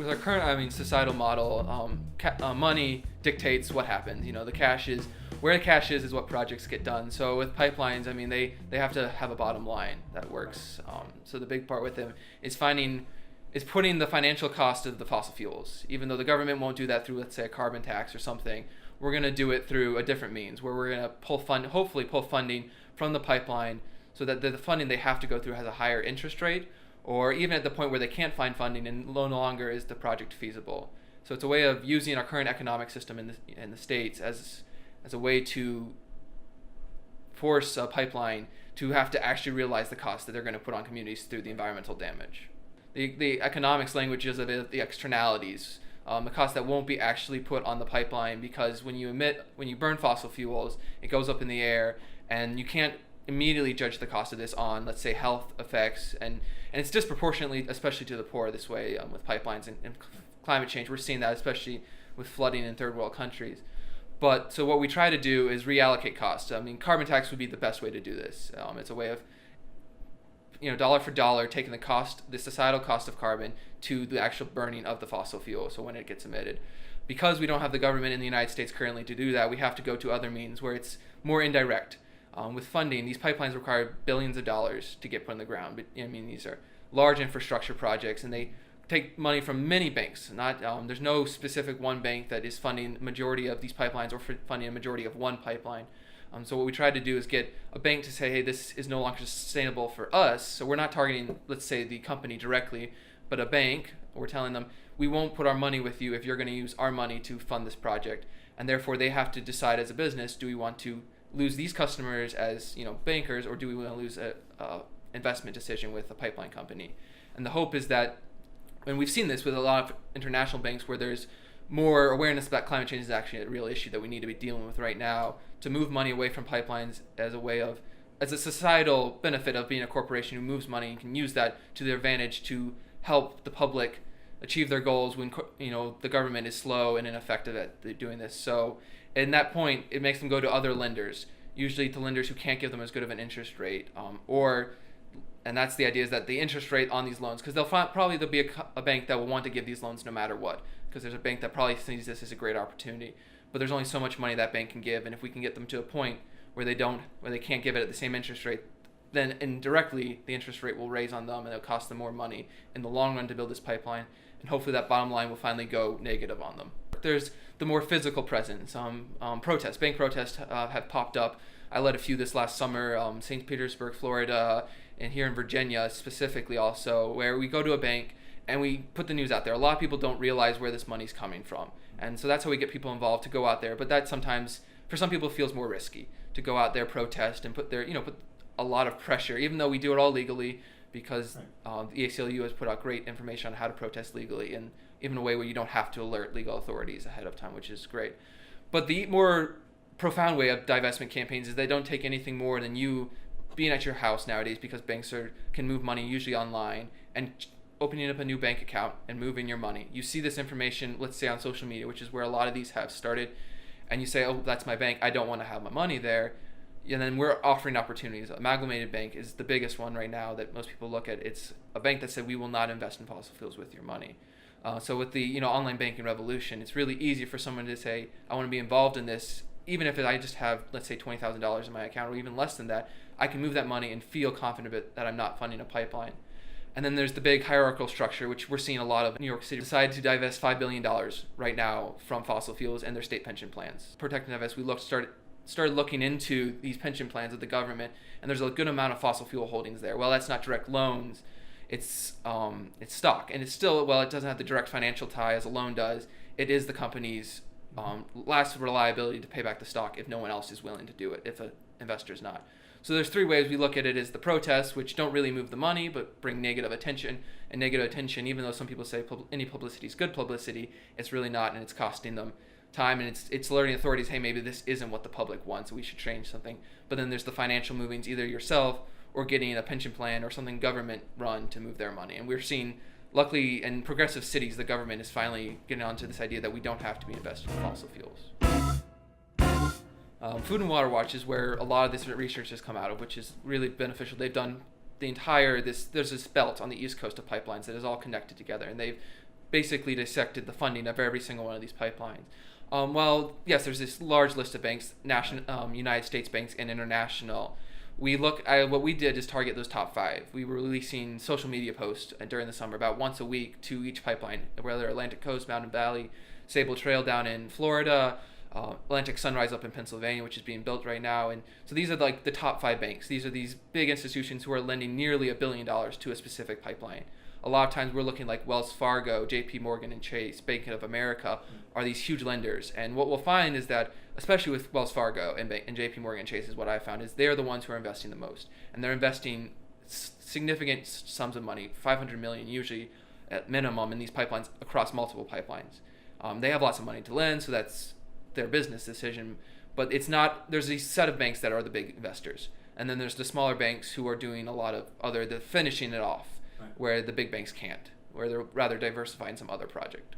with our current, societal model, money dictates what happens. The cash is where the cash is what projects get done. So with pipelines, they have to have a bottom line that works. So the big part with them is putting the financial cost of the fossil fuels. Even though the government won't do that through, let's say, a carbon tax or something, we're going to do it through a different means where we're going to hopefully pull funding from the pipeline so that the funding they have to go through has a higher interest rate, or even at the point where they can't find funding and no longer is the project feasible. So it's a way of using our current economic system in the states as a way to force a pipeline to have to actually realize the cost that they're going to put on communities through the environmental damage. The economics language is of it, the externalities, the cost that won't be actually put on the pipeline, because when you burn fossil fuels, it goes up in the air, and you can't immediately judge the cost of this on, let's say, health effects, and it's disproportionately, especially to the poor, this way with pipelines and climate change. We're seeing that especially with flooding in third world countries. But so what we try to do is reallocate costs. Carbon tax would be the best way to do this. It's a way of dollar for dollar, taking the societal cost of carbon to the actual burning of the fossil fuel, so when it gets emitted. Because we don't have the government in the United States currently to do that, we have to go to other means where it's more indirect. With funding, these pipelines require billions of dollars to get put in the ground. But these are large infrastructure projects, and they take money from many banks. There's no specific one bank that is funding the majority of these pipelines or funding a majority of one pipeline. So what we tried to do is get a bank to say, hey, this is no longer sustainable for us. So we're not targeting, let's say, the company directly, but a bank. We're telling them, we won't put our money with you if you're going to use our money to fund this project. And therefore, they have to decide as a business, do we want to lose these customers as bankers, or do we want to lose a investment decision with a pipeline company? And the hope is that, and we've seen this with a lot of international banks where there's more awareness that climate change is actually a real issue that we need to be dealing with right now, to move money away from pipelines as a societal benefit of being a corporation who moves money and can use that to their advantage to help the public achieve their goals when the government is slow and ineffective at doing this. So in that point, it makes them go to other lenders, usually to lenders who can't give them as good of an interest rate, and that's the idea, is that the interest rate on these loans, because there'll be a bank that will want to give these loans no matter what, because there's a bank that probably sees this as a great opportunity, but there's only so much money that bank can give, and if we can get them to a point where they can't give it at the same interest rate, then indirectly the interest rate will raise on them, and it'll cost them more money in the long run to build this pipeline, and hopefully that bottom line will finally go negative on them. There's the more physical presence. Bank protests have popped up. I led a few this last summer, St. Petersburg, Florida, and here in Virginia specifically also, where we go to a bank and we put the news out there. A lot of people don't realize where this money's coming from. And so that's how we get people involved, to go out there. But that sometimes, for some people, feels more risky, to go out there, protest, and put a lot of pressure, even though we do it all legally, because the ACLU has put out great information on how to protest legally, and even a way where you don't have to alert legal authorities ahead of time, which is great. But the more profound way of divestment campaigns is they don't take anything more than you being at your house nowadays, because banks can move money usually online, and opening up a new bank account and moving your money. You see this information, let's say, on social media, which is where a lot of these have started, and you say, oh, that's my bank, I don't want to have my money there. And then we're offering opportunities. Amalgamated Bank is the biggest one right now that most people look at. It's a bank that said, we will not invest in fossil fuels with your money. So with the online banking revolution, it's really easy for someone to say, I want to be involved in this, even if I just have, let's say, $20,000 in my account, or even less than that. I can move that money and feel confident that I'm not funding a pipeline. And then there's the big hierarchical structure, which we're seeing a lot of. New York City decided to divest $5 billion right now from fossil fuels and their state pension plans. Protect Divest, we started looking into these pension plans of the government, and there's a good amount of fossil fuel holdings there. Well, that's not direct loans, it's stock, and it's still, well, it doesn't have the direct financial tie as a loan does. It is the company's last reliability to pay back the stock if no one else is willing to do it, if an investor is not. So there's three ways we look at it: is the protests, which don't really move the money but bring negative attention, and negative attention, even though some people say any publicity is good publicity, it's really not, and it's costing them time, and it's alerting authorities, hey, maybe this isn't what the public wants, we should change something. But then there's the financial movings, either yourself or getting a pension plan or something government run to move their money. And we're seeing, luckily, in progressive cities, the government is finally getting onto this idea that we don't have to be invested in fossil fuels. Food and Water Watch is where a lot of this research has come out of, which is really beneficial. They've done there's this belt on the east coast of pipelines that is all connected together, and they've basically dissected the funding of every single one of these pipelines. Well, yes, there's this large list of banks, national, United States banks and international. What we did is target those top 5. We were releasing social media posts during the summer about once a week to each pipeline, whether Atlantic Coast, Mountain Valley, Sable Trail down in Florida, Atlantic Sunrise up in Pennsylvania, which is being built right now. And so these are like the top 5 banks. These are these big institutions who are lending nearly $1 billion to a specific pipeline. A lot of times we're looking like Wells Fargo, JP Morgan and Chase, Bank of America are these huge lenders. And what we'll find is that, especially with Wells Fargo and JP Morgan and Chase, is what I found, is they're the ones who are investing the most. And they're investing significant sums of money, $500 million usually at minimum, in these pipelines across multiple pipelines. They have lots of money to lend, so that's their business decision. But it's not, there's a set of banks that are the big investors. And then there's the smaller banks who are doing a lot of the finishing it off. Right. Where the big banks can't, where they're rather diversifying some other project.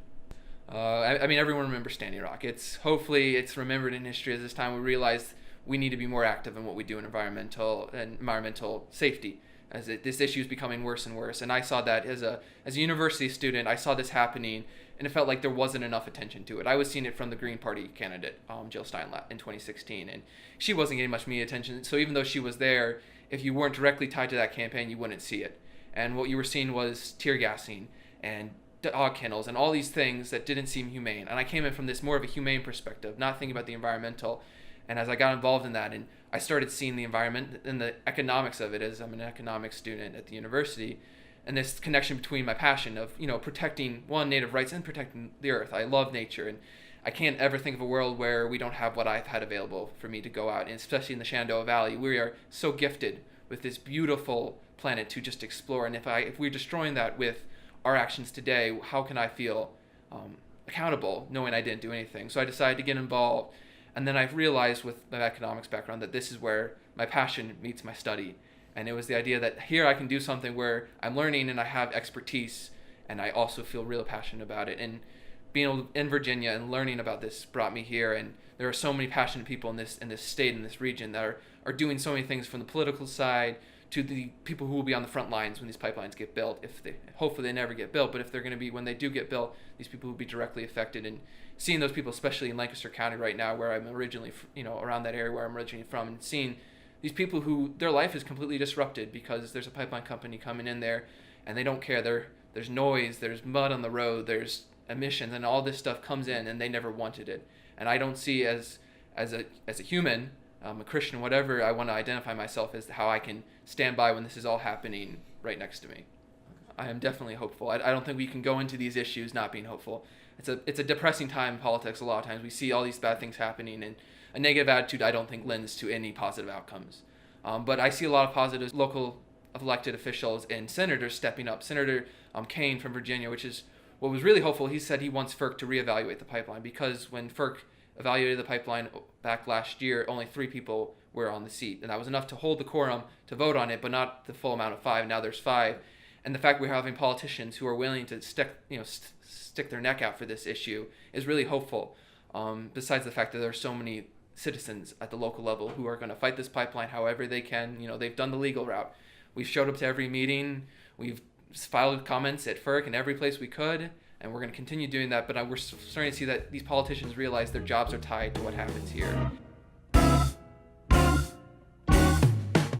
I mean, everyone remembers Standing Rock. Hopefully it's remembered in history as this time we realize we need to be more active in what we do in environmental safety, as this issue is becoming worse and worse. And I saw that as a university student, I saw this happening, and it felt like there wasn't enough attention to it. I was seeing it from the Green Party candidate, Jill Steinlatt, in 2016, and she wasn't getting much media attention. So even though she was there, if you weren't directly tied to that campaign, you wouldn't see it. And what you were seeing was tear gassing and dog kennels and all these things that didn't seem humane. And I came in from this more of a humane perspective, not thinking about the environmental. And as I got involved in that, and I started seeing the environment and the economics of it, as I'm an economics student at the university, and this connection between my passion of, protecting native rights and protecting the earth. I love nature, and I can't ever think of a world where we don't have what I've had available for me to go out, and especially in the Shenandoah Valley. We are so gifted with this beautiful planet to just explore, and if we're destroying that with our actions today, how can I feel accountable knowing I didn't do anything? So I decided to get involved, and then I realized with my economics background that this is where my passion meets my study, and it was the idea that here I can do something where I'm learning and I have expertise, and I also feel real passionate about it. And being able in Virginia and learning about this brought me here, and there are so many passionate people in this state, in this region, that are doing so many things, from the political side to the people who will be on the front lines when these pipelines get built. Hopefully they never get built, but if they're going to be, when they do get built, these people will be directly affected. And seeing those people, especially in Lancaster County right now, where I'm originally, around that area where I'm originally from, and seeing these people who their life is completely disrupted because there's a pipeline company coming in there, and they don't care. There's noise, there's mud on the road, there's emissions, and all this stuff comes in, and they never wanted it. And I don't see as a human, a Christian, whatever I want to identify myself as, how I can stand by when this is all happening right next to me. I am definitely hopeful. I don't think we can go into these issues not being hopeful. It's a depressing time in politics. A lot of times we see all these bad things happening, and a negative attitude I don't think lends to any positive outcomes. But I see a lot of positives. Local elected officials and senators stepping up. Senator Kane from Virginia, which is what was really hopeful. He said he wants FERC to reevaluate the pipeline, because when FERC evaluated the pipeline back last year, only 3 people were on the seat, and that was enough to hold the quorum to vote on it, but not the full amount of 5. Now there's 5, and the fact we're having politicians who are willing to stick their neck out for this issue is really hopeful. Besides the fact that there are so many citizens at the local level who are going to fight this pipeline however they can. They've done the legal route. We've showed up to every meeting. We've filed comments at FERC in every place we could, and we're going to continue doing that. But we're starting to see that these politicians realize their jobs are tied to what happens here.